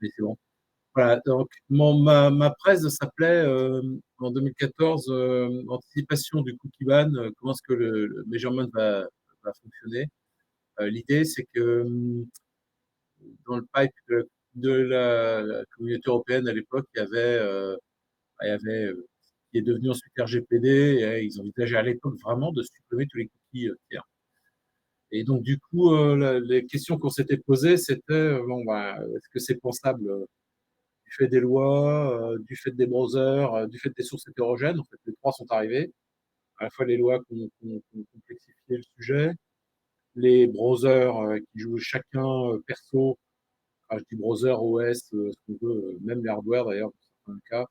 Mais c'est bon. Voilà, donc ma presse s'appelait en 2014 Anticipation du cookie ban, comment est-ce que le measurement va fonctionner. L'idée, c'est que dans le pipe de la communauté européenne à l'époque, il y avait qui est devenu ensuite RGPD, et ils envisageaient à l'époque vraiment de supprimer tous les cookies tiers. Et donc, du coup, les questions qu'on s'était posées, c'était bon, bah, est-ce que c'est pensable du fait des lois, du fait des browsers, du fait des sources hétérogènes? En fait, les trois sont arrivés. À la fois les lois qui ont complexifié le sujet, les browsers qui jouent chacun perso. Je dis browser, OS, ce qu'on veut, même les hardware d'ailleurs, dans certains cas.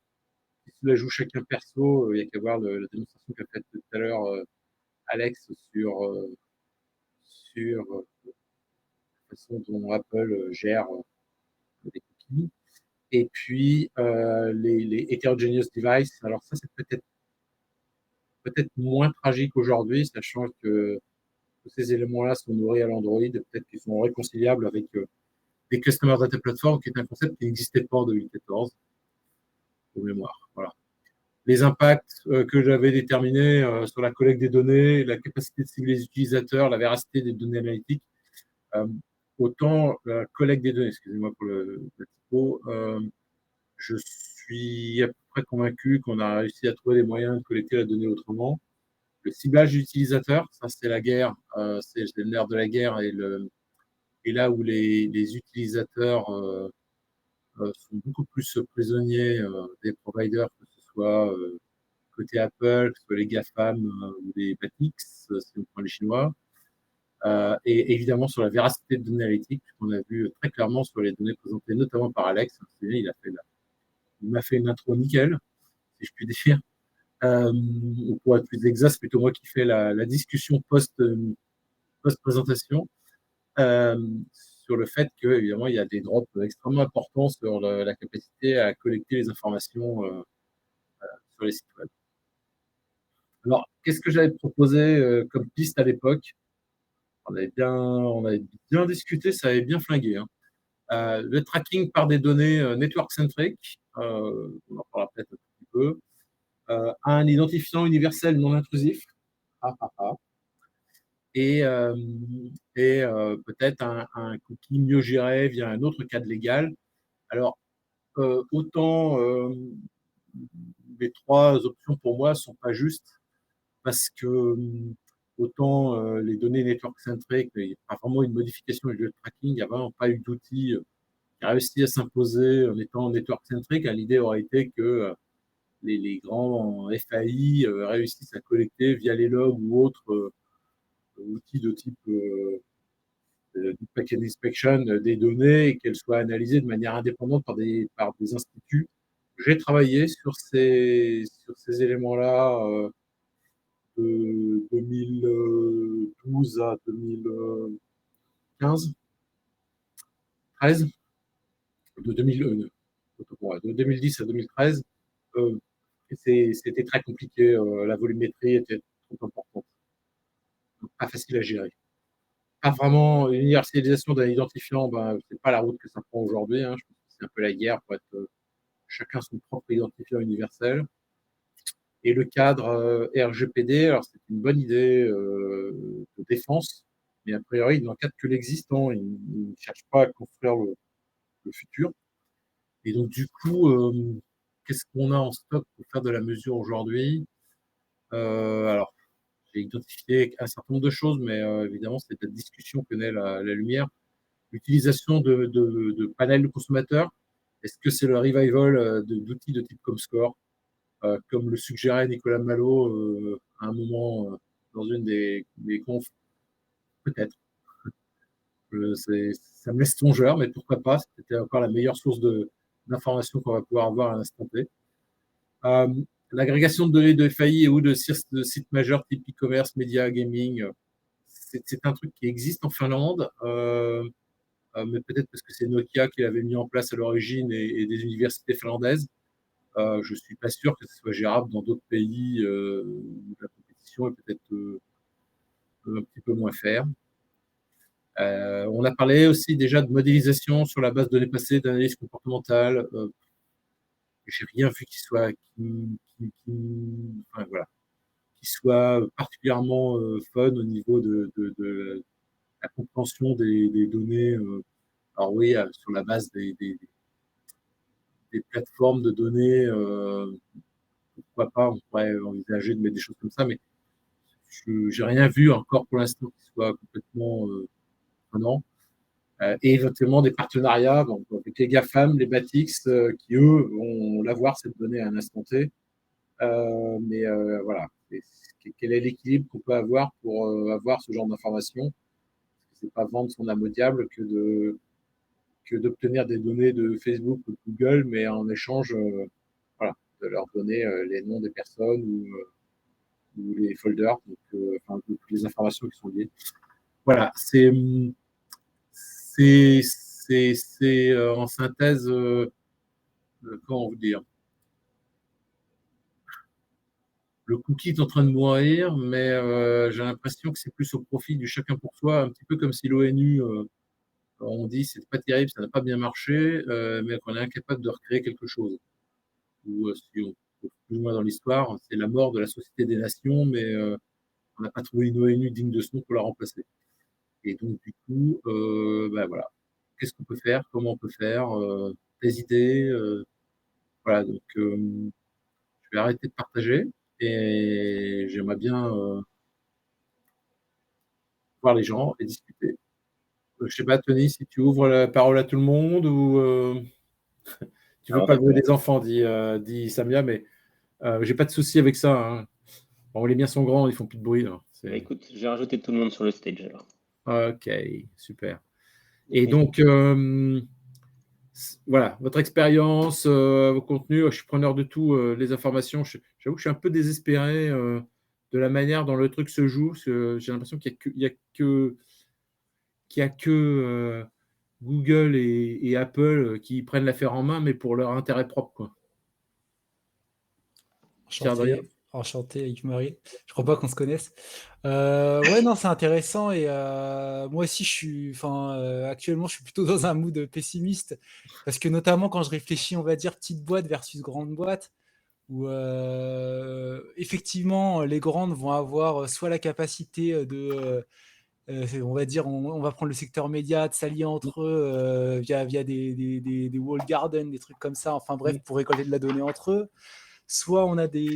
Si cela joue chacun perso, il n'y a qu'à voir la démonstration qu'a faite tout à l'heure Alex sur la façon dont Apple gère les cookies. Et puis, les heterogeneous devices. Alors ça, c'est peut-être moins tragique aujourd'hui, sachant que tous ces éléments-là sont nourris à l'Android, peut-être qu'ils sont réconciliables avec des Customer Data Platform, qui est un concept qui n'existait pas en 2014, de mémoire. Voilà. Les impacts que j'avais déterminés sur la collecte des données, la capacité de cibler les utilisateurs, la véracité des données analytiques. Euh, Autant la collecte des données, excusez-moi pour le typo, je suis à peu près convaincu qu'on a réussi à trouver les moyens de collecter la donnée autrement. Le ciblage d'utilisateurs, ça c'est la guerre, c'est le nerf de la guerre, et là où les utilisateurs sont beaucoup plus prisonniers des providers, que ce soit côté Apple, que ce soit les GAFAM ou les Batix, si on prend les Chinois. Et évidemment sur la véracité de données analytiques, qu'on a vu très clairement sur les données présentées notamment par Alex. Il m'a fait une intro nickel, si je puis dire. Ou pour être plus exact, c'est plutôt moi qui fais la discussion post-présentation euh, sur le fait que, évidemment, il y a des drops extrêmement importants sur la capacité à collecter les informations sur les sites web. Alors, qu'est-ce que j'avais proposé comme piste à l'époque? On avait bien discuté, ça avait bien flingué, hein. Le tracking par des données network-centric, on en parlera peut-être un petit peu, un identifiant universel non intrusif, ah, ah, ah, et, euh, et peut-être un cookie mieux géré via un autre cadre légal. Alors, autant les trois options pour moi sont pas justes, parce que autant les données network-centric, il n'y a pas vraiment une modification du tracking, il n'y a vraiment pas eu d'outil qui a réussi à s'imposer en étant network-centric. L'idée aurait été que les grands FAI réussissent à collecter via les logs ou autres outils de type packet inspection des données, et qu'elles soient analysées de manière indépendante par des instituts. J'ai travaillé sur ces éléments-là de 2012 à 2015, 13, de 2000, de 2010 à 2013. Euh, C'était très compliqué, la volumétrie était trop importante, donc pas facile à gérer. Pas vraiment l'universalisation d'un identifiant, ben, c'est pas la route que ça prend aujourd'hui, hein. Je pense que c'est un peu la guerre pour être chacun son propre identifiant universel. Et le cadre RGPD, alors c'est une bonne idée de défense, mais a priori, il n'encadre que l'existant, il ne cherche pas à construire le futur. Et donc, du coup, qu'est-ce qu'on a en stock pour faire de la mesure aujourd'hui? Alors, j'ai identifié un certain nombre de choses, mais évidemment, c'est la discussion que naît la lumière. L'utilisation de panels de consommateurs. Est-ce que c'est le revival d'outils de type Comscore, comme le suggérait Nicolas Malo à un moment dans une des confs? Peut-être. Ça me laisse songeur, mais pourquoi pas? C'était encore la meilleure source d'informations qu'on va pouvoir avoir à l'instant T. Euh, L'agrégation de données de FAI ou de sites majeurs type e-commerce, médias, gaming, c'est un truc qui existe en Finlande, mais peut-être parce que c'est Nokia qui l'avait mis en place à l'origine, et des universités finlandaises. Je ne suis pas sûr que ce soit gérable dans d'autres pays où la compétition est peut-être un petit peu moins faire. On a parlé aussi déjà de modélisation sur la base de données passées, d'analyse comportementale. J'ai rien vu enfin, voilà, qui soit particulièrement fun au niveau de la compréhension des données. Alors oui, sur la base des plateformes de données, pourquoi pas, on pourrait envisager de mettre des choses comme ça, mais je n'ai rien vu encore pour l'instant qui soit complètement prenant. Et éventuellement des partenariats donc, avec les GAFAM, les Batix, qui eux vont l'avoir cette donnée à un instant T. Mais voilà, quel est l'équilibre qu'on peut avoir pour avoir ce genre d'informations? C'est pas vendre son âme au diable que d'obtenir des données de Facebook ou de Google, mais en échange, voilà, de leur donner les noms des personnes ou les folders, donc, enfin, toutes les informations qui sont liées. Voilà, c'est en synthèse, comment vous dire, le cookie est en train de mourir, mais j'ai l'impression que c'est plus au profit du chacun pour soi, un petit peu comme si l'ONU, on dit c'est pas terrible, ça n'a pas bien marché, mais qu'on est incapable de recréer quelque chose. Ou si on plus ou moins dans l'histoire, c'est la mort de la Société des Nations, mais on n'a pas trouvé une ONU digne de ce nom pour la remplacer. Et donc du coup, ben voilà, qu'est-ce qu'on peut faire, comment on peut faire, des idées, voilà. Donc je vais arrêter de partager et j'aimerais bien voir les gens et discuter. Je sais pas, Tony, si tu ouvres la parole à tout le monde ou tu veux Alors, pas lever d'accord. les enfants, dit Samia, mais j'ai pas de souci avec ça, hein. Bon, les miens sont grands, ils font plus de bruit, là. Bah, écoute, j'ai rajouté tout le monde sur le stage alors. Ok, super. Et Et- donc, voilà, votre expérience, vos contenus, je suis preneur de tout, les informations. J'avoue que je suis un peu désespéré de la manière dont le truc se joue, parce que j'ai l'impression qu'il y a que Google et Apple qui prennent l'affaire en main, mais pour leur intérêt propre, quoi. Pierre-Adrien? Enchanté avec Marie. Je crois pas qu'on se connaisse. Ouais, non, c'est intéressant et moi aussi, actuellement, je suis plutôt dans un mood pessimiste parce que notamment quand je réfléchis, on va dire petite boîte versus grande boîte, où effectivement les grandes vont avoir soit la capacité on va dire, on va prendre le secteur média, de s'allier entre eux via des wall gardens, des trucs comme ça, enfin bref, pour récolter de la donnée entre eux. Soit on a des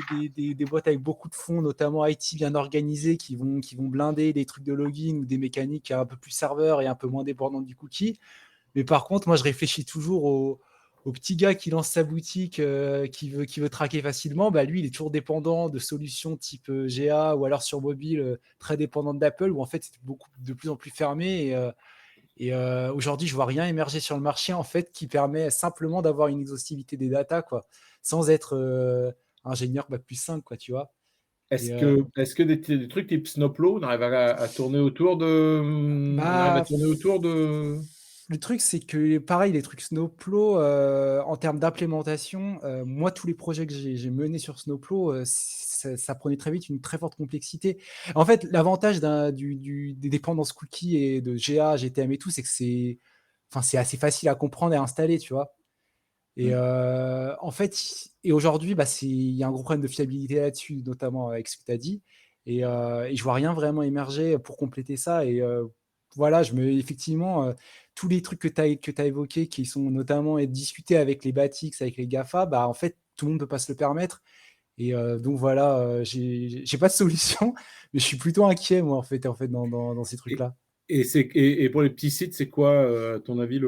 boîtes avec beaucoup de fonds, notamment IT bien organisés, qui vont blinder des trucs de login ou des mécaniques un peu plus serveurs et un peu moins dépendantes du cookie. Mais par contre, moi, je réfléchis toujours au petit gars qui lance sa boutique, qui veut traquer facilement. Bah, lui, il est toujours dépendant de solutions type GA ou alors sur mobile, très dépendante d'Apple, où en fait, c'est de plus en plus fermé. Et aujourd'hui, je vois rien émerger sur le marché en fait qui permet simplement d'avoir une exhaustivité des datas, quoi, sans être ingénieur bac plus 5, quoi, tu vois. Est-ce Et que, est-ce que des trucs type Snowplow, on arrive à tourner autour de, on arrive à bah, tourner autour de. le truc, c'est que pareil, les trucs Snowplow, en termes d'implémentation, moi, tous les projets que j'ai menés sur Snowplow, ça prenait très vite une très forte complexité. En fait, l'avantage des dépendances cookies et de GA, GTM et tout, c'est que c'est assez facile à comprendre et à installer, tu vois. Et en fait, et aujourd'hui, bah, il y a un gros problème de fiabilité là-dessus, notamment avec ce que tu as dit. Et je vois rien vraiment émerger pour compléter ça. Et voilà, effectivement, tous les trucs que tu as évoqués, qui sont notamment être discutés avec les Batix, avec les GAFA, bah, en fait, tout le monde ne peut pas se le permettre. Et donc voilà, j'ai pas de solution, mais je suis plutôt inquiet, moi, en fait dans ces Et, trucs-là. et pour les petits sites, c'est quoi, à ton avis,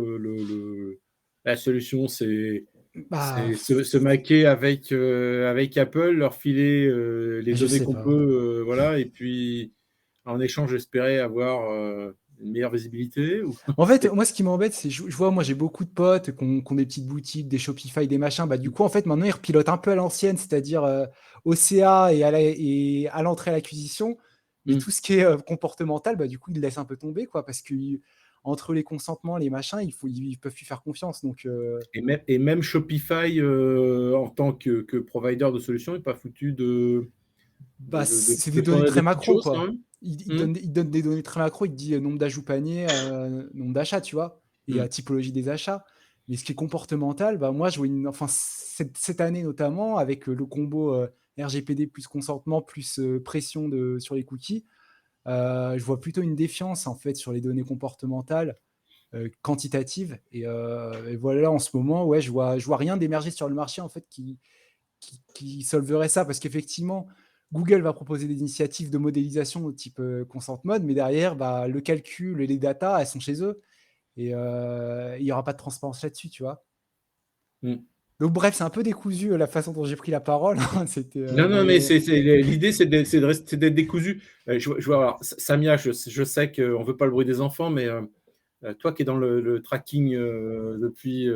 la solution? Bah, C'est se maquer avec Apple, leur filer les je données sais qu'on pas. peut, voilà, et puis en échange, espérer avoir une meilleure visibilité ou. En fait, moi, ce qui m'embête, c'est je vois, moi, j'ai beaucoup de potes qui ont des petites boutiques, des Shopify, des machins. Bah, du coup, en fait, maintenant, ils repilotent un peu à l'ancienne, c'est-à-dire au CA et à l'entrée à l'acquisition. Mais tout ce qui est comportemental, bah, du coup, ils le laissent un peu tomber, quoi, parce que entre les consentements, les machins, ils peuvent plus faire confiance. Donc, Et même Shopify, en tant que provider de solutions, n'est pas foutu de, de, bah, de, de- c'est des de données fournir des très petites macro, choses quand quoi. même. il donne des données très macro, il te dit nombre d'ajouts panier, nombre d'achats, tu vois, et typologie des achats. Mais ce qui est comportemental, bah, moi, je vois enfin, cette année notamment, avec le combo RGPD plus consentement plus pression sur les cookies, je vois plutôt une défiance en fait sur les données comportementales quantitatives. Et voilà, en ce moment, ouais, je vois rien d'émerger sur le marché en fait qui solverait ça, parce qu'effectivement, Google va proposer des initiatives de modélisation au type consent mode, mais derrière, bah, le calcul et les datas, elles sont chez eux, et il n'y aura pas de transparence là-dessus, tu vois. Donc bref, c'est un peu décousu la façon dont j'ai pris la parole. C'était, Non, mais l'idée, c'est d'être décousu. Je vois, alors, Samia, je sais qu'on ne veut pas le bruit des enfants, mais toi qui es dans le tracking depuis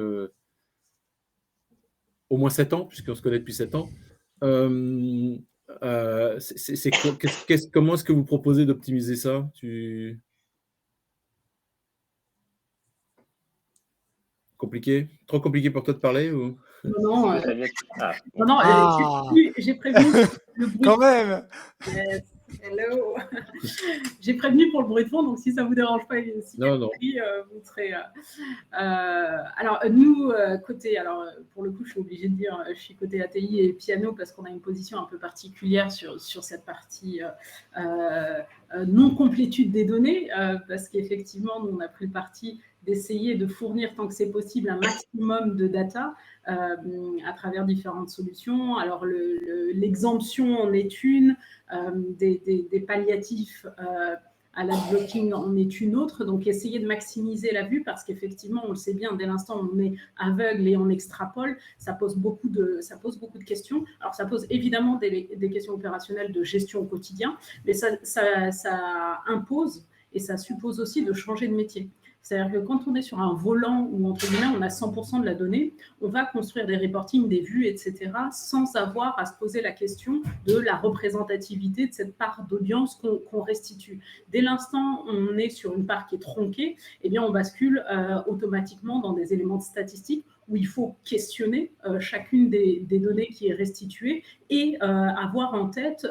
au moins 7 ans, puisqu'on se connaît depuis 7 ans, comment est-ce que vous proposez d'optimiser ça? Compliqué? Trop compliqué pour toi de parler ou... Non, Ah, j'ai prévenu le bruit. quand même. Yes, hello. J'ai prévenu pour le bruit de fond, donc si ça vous dérange pas, si Non. vous serez. Alors nous, pour le coup, je suis obligée de dire, je suis côté ATI et piano parce qu'on a une position un peu particulière sur cette partie non complétude des données, parce qu'effectivement, nous on a pris le parti d'essayer de fournir tant que c'est possible un maximum de data à travers différentes solutions. Alors l'exemption en est une, des palliatifs à l'adblocking en est une autre. Donc essayer de maximiser la vue, parce qu'effectivement, on le sait bien, dès l'instant où on est aveugle et on extrapole, ça pose beaucoup de questions. Alors ça pose évidemment des questions opérationnelles de gestion au quotidien, mais ça impose et ça suppose aussi de changer de métier. C'est-à-dire que quand on est sur un volant où, entre guillemets, on a 100% de la donnée, on va construire des reportings, des vues, etc., sans avoir à se poser la question de la représentativité de cette part d'audience qu'on restitue. Dès l'instant où on est sur une part qui est tronquée, eh bien, on bascule automatiquement dans des éléments de statistiques où il faut questionner chacune des données qui est restituée et avoir en tête,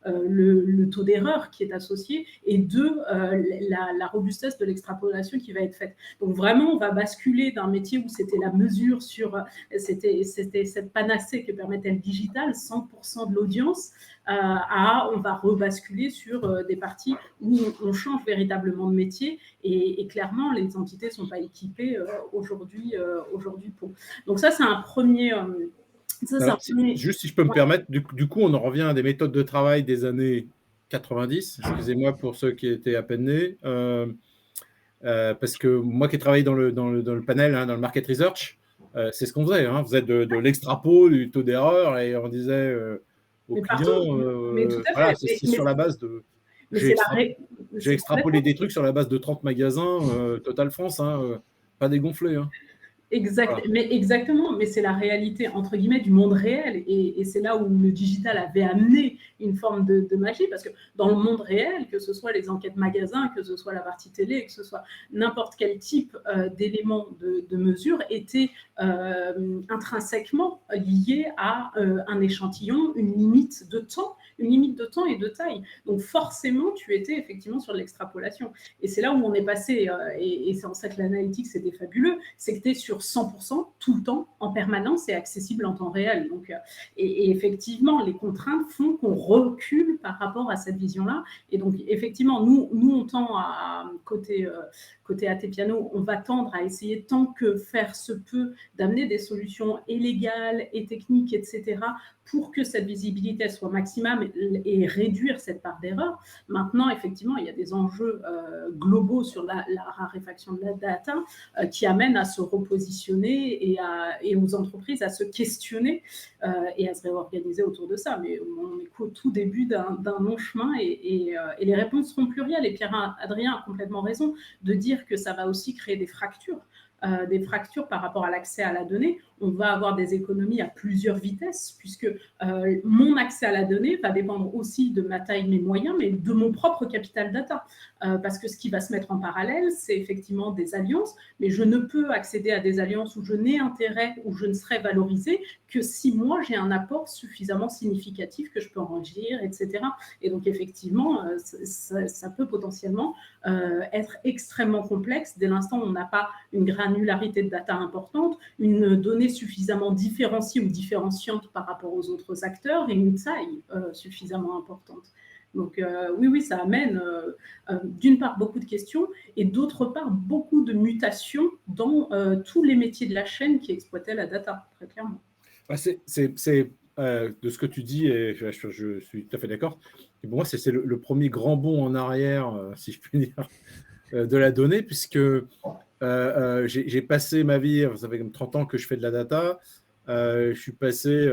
le taux d'erreur qui est associé, et deux, la robustesse de l'extrapolation qui va être faite. Donc vraiment, on va basculer d'un métier où c'était la mesure c'était cette panacée que permettait le digital, 100% de l'audience, on va rebasculer sur des parties où on change véritablement de métier, et clairement, les entités ne sont pas équipées aujourd'hui pour. Donc ça, c'est un premier... Juste si je peux me permettre, du coup, on en revient à des méthodes de travail des années 90, excusez-moi pour ceux qui étaient à peine nés, parce que moi qui ai travaillé dans le panel, dans le market research, c'est ce qu'on faisait. Vous faisait de l'extrapo, du taux d'erreur, et on disait aux clients, voilà, c'est sur la base de... J'ai extrapolé des trucs sur la base de 30 magasins, Total France, pas dégonflé. Exact, voilà. Mais exactement, mais c'est la réalité entre guillemets du monde réel, et c'est là où le digital avait amené une forme de magie, parce que dans le monde réel, que ce soit les enquêtes magasins, que ce soit la partie télé, que ce soit n'importe quel type d'éléments de mesure, était intrinsèquement lié à un échantillon, une limite de temps et de taille. Donc forcément, tu étais effectivement sur l'extrapolation. Et c'est là où on est passé, et c'est en ça que l'analytique, c'était fabuleux, c'est que tu es sur 100% tout le temps, en permanence, et accessible en temps réel. Donc, et effectivement, les contraintes font qu'on recule par rapport à cette vision-là. Et donc, effectivement, nous on tend à côté AT Piano, on va tendre à essayer, tant que faire se peut, d'amener des solutions et légales et techniques, etc., pour que cette visibilité soit maximum et réduire cette part d'erreur. Maintenant, effectivement, il y a des enjeux globaux sur la raréfaction de la data qui amènent à se repositionner et aux entreprises à se questionner et à se réorganiser autour de ça. Mais on est qu'au tout début d'un long chemin, et les réponses seront plurielles. Et Pierre-Adrien a complètement raison de dire que ça va aussi créer des fractures. des fractures par rapport à l'accès à la donnée, on va avoir des économies à plusieurs vitesses, puisque mon accès à la donnée va dépendre aussi de ma taille, mes moyens, mais de mon propre capital data. Parce que ce qui va se mettre en parallèle, c'est effectivement des alliances, mais je ne peux accéder à des alliances où je n'ai intérêt, où je ne serai valorisé que si moi j'ai un apport suffisamment significatif que je peux enrichir, etc. Et donc effectivement, ça peut potentiellement être extrêmement complexe dès l'instant où on n'a pas une granularité de data importante, une donnée suffisamment différenciée ou différenciante par rapport aux autres acteurs et une taille suffisamment importante. Donc oui, ça amène d'une part beaucoup de questions et d'autre part beaucoup de mutations dans tous les métiers de la chaîne qui exploitaient la data, très clairement. De ce que tu dis, et je suis tout à fait d'accord. Et pour moi, c'est le premier grand bond en arrière, si je puis dire, de la donnée, puisque j'ai passé ma vie, ça fait comme 30 ans que je fais de la data, je suis passé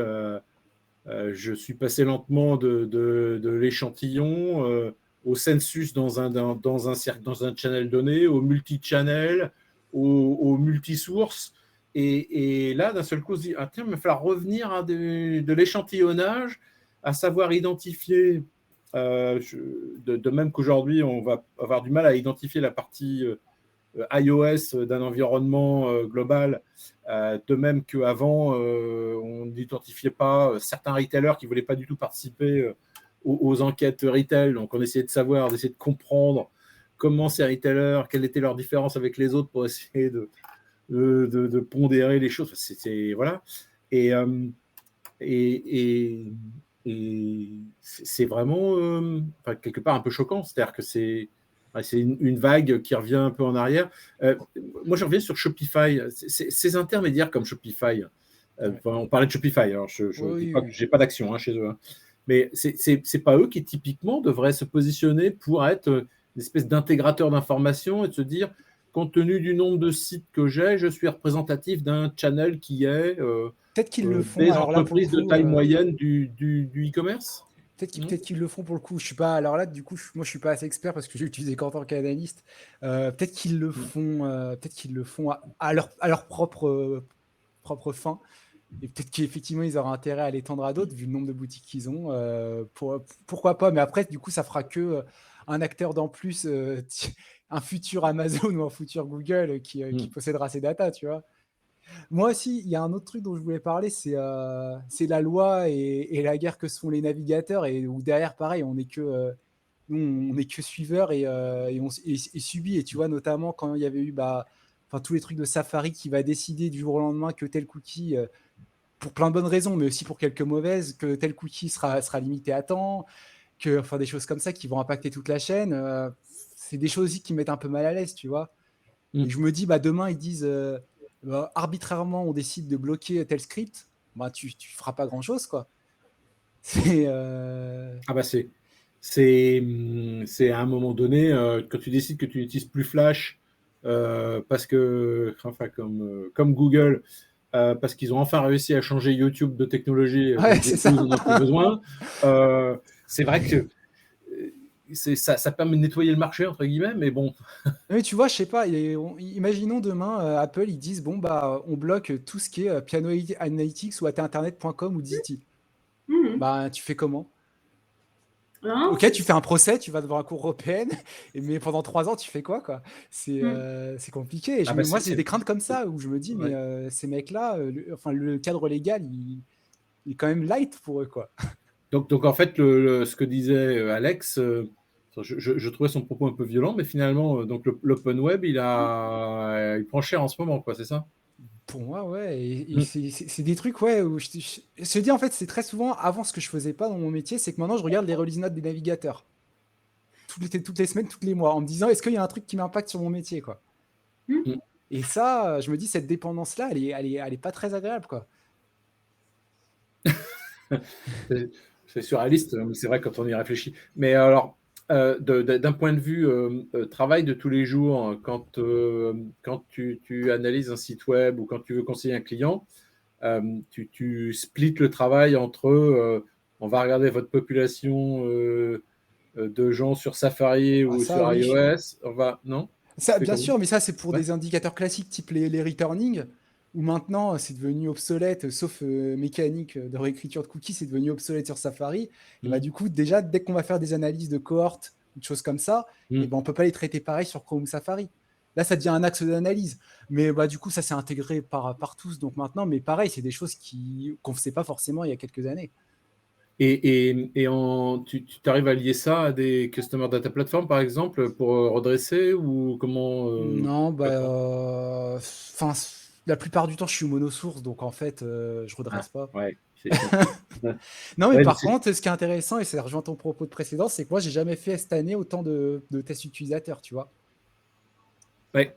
lentement de l'échantillon au census dans un channel donné, au multi-channel, au multi-source. Et là, d'un seul coup, on se dit, ah, tiens, il va falloir revenir à de l'échantillonnage, à savoir identifier, de même qu'aujourd'hui, on va avoir du mal à identifier la partie iOS d'un environnement global, de même qu'avant, on n'identifiait pas certains retailers qui ne voulaient pas du tout participer aux enquêtes retail. Donc, on essayait de savoir, d'essayer de comprendre comment ces retailers, quelle était leur différence avec les autres pour essayer de pondérer les choses. Voilà. Et c'est vraiment quelque part un peu choquant. C'est-à-dire que c'est une vague qui revient un peu en arrière. Moi, je reviens sur Shopify. Ces intermédiaires comme Shopify, on parlait de Shopify, alors je n'ai pas d'action chez eux. Mais c'est pas eux qui, typiquement, devraient se positionner pour être une espèce d'intégrateur d'informations et de se dire, compte tenu du nombre de sites que j'ai, je suis représentatif d'un channel qui est peut-être qu'ils le font, des alors là, entreprises de taille moyenne du e-commerce. Peut-être qu'ils le font pour le coup. Je suis pas. Alors là, du coup, moi, je suis pas assez expert parce que j'ai utilisé qu'en tant qu'analyste. Peut-être qu'ils le font. Peut-être qu'ils le font à leur propre fin. Et peut-être qu'effectivement, ils auraient intérêt à l'étendre à d'autres vu le nombre de boutiques qu'ils ont. Pourquoi pas? Mais après, du coup, ça fera que un acteur d'en plus, un futur Amazon ou un futur Google qui possédera ces datas, tu vois. Moi aussi, il y a un autre truc dont je voulais parler, c'est la loi et la guerre que se font les navigateurs, et où derrière, pareil, on n'est que suiveurs et subis. Et tu vois, notamment quand il y avait eu tous les trucs de Safari qui va décider du jour au lendemain que tel cookie, pour plein de bonnes raisons, mais aussi pour quelques mauvaises, que tel cookie sera limité à temps, des choses comme ça qui vont impacter toute la chaîne. C'est des choses aussi qui me mettent un peu mal à l'aise, tu vois. Et je me dis, demain, ils disent... arbitrairement on décide de bloquer tel script, tu feras pas grand chose, quoi. C'est à un moment donné, quand tu décides que tu n'utilises plus Flash parce que comme Google, parce qu'ils ont enfin réussi à changer YouTube de technologie, c'est ça. Ils en ont plus besoin. C'est vrai que ça permet de nettoyer le marché, entre guillemets, mais bon. Mais tu vois, je sais pas, imaginons demain, Apple, ils disent, on bloque tout ce qui est Piano Analytics ou internet.com ou Ziti. Tu fais comment? Ok, tu fais un procès, tu vas devant la cour européenne, mais pendant 3 ans, tu fais quoi? C'est compliqué. Moi, j'ai des craintes comme ça, où je me dis, mais ces mecs-là, le cadre légal, il est quand même light pour eux, quoi. Donc en fait, ce que disait Alex, je trouvais son propos un peu violent, mais finalement, donc l'open web, il prend cher en ce moment, quoi, c'est ça? Pour moi, ouais. Et c'est des trucs, ouais, où je te dis, en fait, c'est très souvent, avant, ce que je faisais pas dans mon métier, c'est que maintenant, je regarde les release notes des navigateurs. Toutes les semaines, tous les mois, en me disant, est-ce qu'il y a un truc qui m'impacte sur mon métier, quoi. Et ça, je me dis, cette dépendance-là, elle est pas très agréable, quoi. C'est surréaliste, mais c'est vrai quand on y réfléchit. Mais alors, d'un point de vue travail de tous les jours, quand tu analyses un site web ou quand tu veux conseiller un client, tu splits le travail entre on va regarder votre population de gens sur Safari ou sur iOS. Non? Ça, fait bien comment? sûr, mais ça, c'est pour Ouais. des indicateurs classiques type les returning, où maintenant, c'est devenu obsolète, sauf mécanique de réécriture de cookies, c'est devenu obsolète sur Safari. Et bah, Mmh. du coup, déjà, dès qu'on va faire des analyses de cohortes, des choses comme ça, et Mmh. ben, on peut pas les traiter pareil sur Chrome ou Safari. Là, ça devient un axe d'analyse. Mais bah, du coup, ça s'est intégré par tous. Donc maintenant, mais pareil, c'est des choses qu'on ne faisait pas forcément il y a quelques années. Tu arrives à lier ça à des Customer Data Platform, par exemple, pour redresser ou comment Non, tu vas bah, faire? enfin, la plupart du temps, je suis monosource, donc en fait, je Ah, redresse pas. ouais, c'est compliqué. Ouais, Non, mais ouais, mais par c'est contre, ce qui est intéressant, et ça rejoint ton propos de précédent, c'est que moi, j'ai jamais fait cette année autant de tests utilisateurs, tu vois. ouais.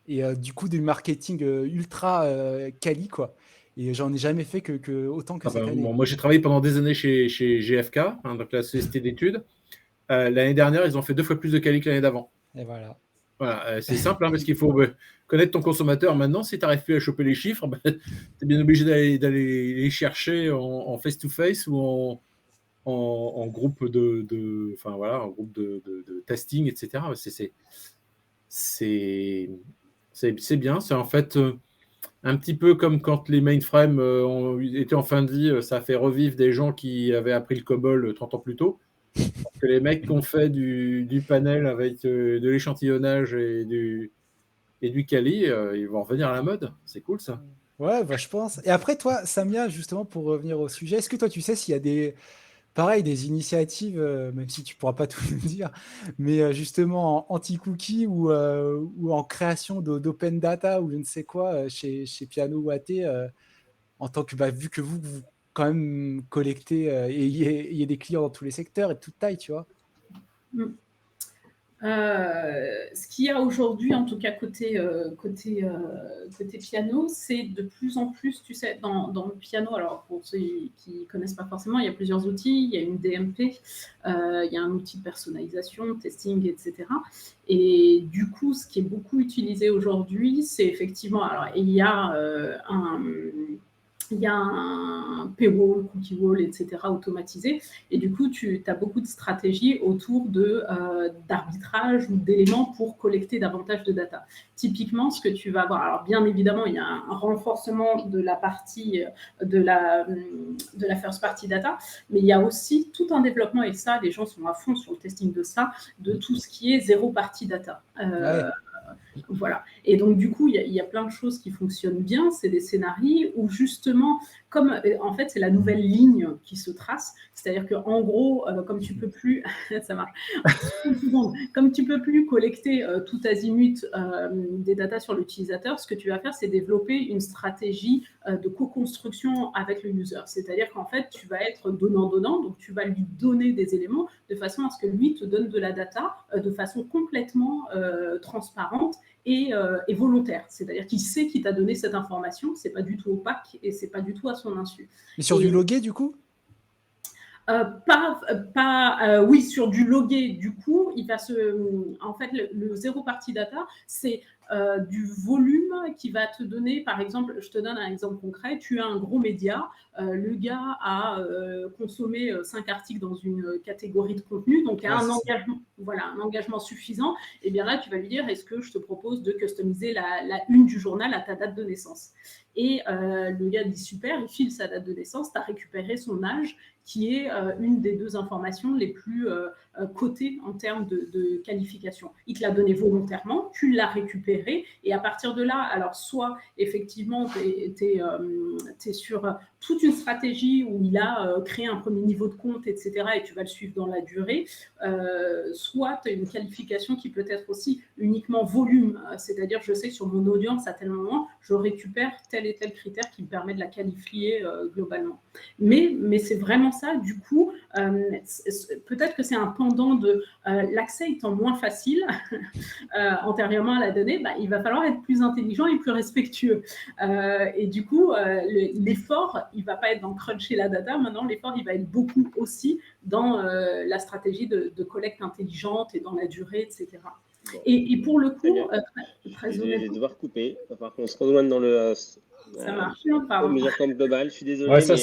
Et du coup, du marketing ultra quali, quoi. Et j'en ai jamais fait que autant que Ah cette ben, année. bon, moi, j'ai travaillé pendant des années chez GfK, hein, donc la société d'études. L'année dernière, ils ont fait 2 fois plus de quali que l'année d'avant. Et voilà. Voilà, c'est simple, hein, parce qu'il faut connaître ton consommateur. Maintenant, si tu n'arrives plus à choper les chiffres, bah, tu es bien obligé d'aller les chercher en face-to-face ou en groupe enfin, voilà, en groupe de testing, etc. C'est bien. C'est en fait un petit peu comme quand les mainframes étaient en fin de vie, ça a fait revivre des gens qui avaient appris le COBOL 30 ans plus tôt. Que les mecs qui ont fait du panel avec de l'échantillonnage et du quali, ils vont revenir à la mode. C'est cool ça. Ouais, bah, je pense. Et après, toi, Samia, justement, pour revenir au sujet, est-ce que toi, tu sais s'il y a pareil, des initiatives, même si tu pourras pas tout nous dire, mais justement en anti-cookie ou en création d'open data ou je ne sais quoi chez Piano ou AT, en tant que, bah, vu que vous quand même collectez et il y a des clients dans tous les secteurs et de toute taille, tu vois. Mm. Ce qu'il y a aujourd'hui, en tout cas côté piano, c'est de plus en plus, tu sais, dans le piano, alors pour ceux qui ne connaissent pas forcément, il y a plusieurs outils, il y a une DMP, il y a un outil de personnalisation, testing, etc. Et du coup, ce qui est beaucoup utilisé aujourd'hui, c'est effectivement, alors il y a un paywall, cookie wall, etc. automatisé. Et du coup, tu as beaucoup de stratégies autour d'arbitrage ou d'éléments pour collecter davantage de data. Typiquement, ce que tu vas avoir, alors bien évidemment, il y a un renforcement de la partie de la first party data, mais il y a aussi tout un développement, et ça, les gens sont à fond sur le testing de ça, de tout ce qui est zéro party data. Ouais. Voilà. Et donc, du coup, il y a plein de choses qui fonctionnent bien. C'est des scénarios où, justement, comme en fait, c'est la nouvelle ligne qui se trace. C'est-à-dire qu'en gros, comme tu peux plus, ça marche, comme tu peux plus collecter tout azimut des datas sur l'utilisateur, ce que tu vas faire, c'est développer une stratégie de co-construction avec le user. C'est-à-dire qu'en fait, tu vas être donnant-donnant, donc tu vas lui donner des éléments de façon à ce que lui te donne de la data de façon complètement transparente et volontaire. C'est-à-dire qu'il sait qu'il t'a donné cette information, c'est pas du tout opaque et c'est pas du tout à son insu. Mais sur du logué, du coup? Oui, sur du logué, du coup, en fait, le zéro party data, c'est du volume qui va te donner, par exemple, je te donne un exemple concret, tu as un gros média, le gars a consommé 5 articles dans une catégorie de contenu, donc il y a un engagement suffisant, et bien là, tu vas lui dire, est-ce que je te propose de customiser la une du journal à ta date de naissance? Et le gars dit super, il file sa date de naissance, tu as récupéré son âge, qui est une des deux informations les plus cotées en termes de qualification. Il te l'a donné volontairement, tu l'as récupéré, et à partir de là, alors soit effectivement, tu es sur toute une stratégie où il a créé un premier niveau de compte, etc., et tu vas le suivre dans la durée, soit tu as une qualification qui peut être aussi uniquement volume, c'est-à-dire je sais que sur mon audience, à tel moment, je récupère tel et tel critère qui me permet de la qualifier globalement. Mais c'est vraiment ça, du coup, peut-être que c'est un pendant de l'accès étant moins facile antérieurement à la donnée, bah, il va falloir être plus intelligent et plus respectueux. Et du coup, l'effort, il ne va pas être dans cruncher la data, maintenant l'effort, il va être beaucoup aussi dans la stratégie de collecte intelligente et dans la durée, etc. Et pour le coup, très honnêtement... Je vais devoir couper, il va falloir qu'on se rejoigne dans le... ça marche, pardon. Mesure Camp Global, je suis désolé, Ouais, mais...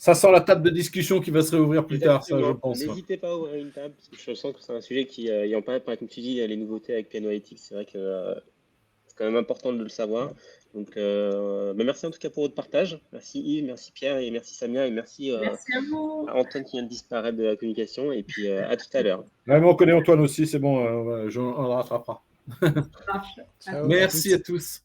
Ça sent la table de discussion qui va se réouvrir plus tard, ça, je Exactement. pense. N'hésitez pas à ouvrir une table, parce que je sens que c'est un sujet qui, ayant pas, comme tu dis, les nouveautés avec Piano Analytics, c'est vrai que c'est quand même important de le savoir. Donc, mais merci en tout cas pour votre partage. Merci Yves, merci Pierre, et merci Samia, et merci Merci à vous. à Antoine qui vient de disparaître de la communication. Et puis à tout à l'heure. Ouais, mais on connaît Antoine aussi, c'est bon, on le rattrapera. Ça marche. Ciao à Merci tous. à tous.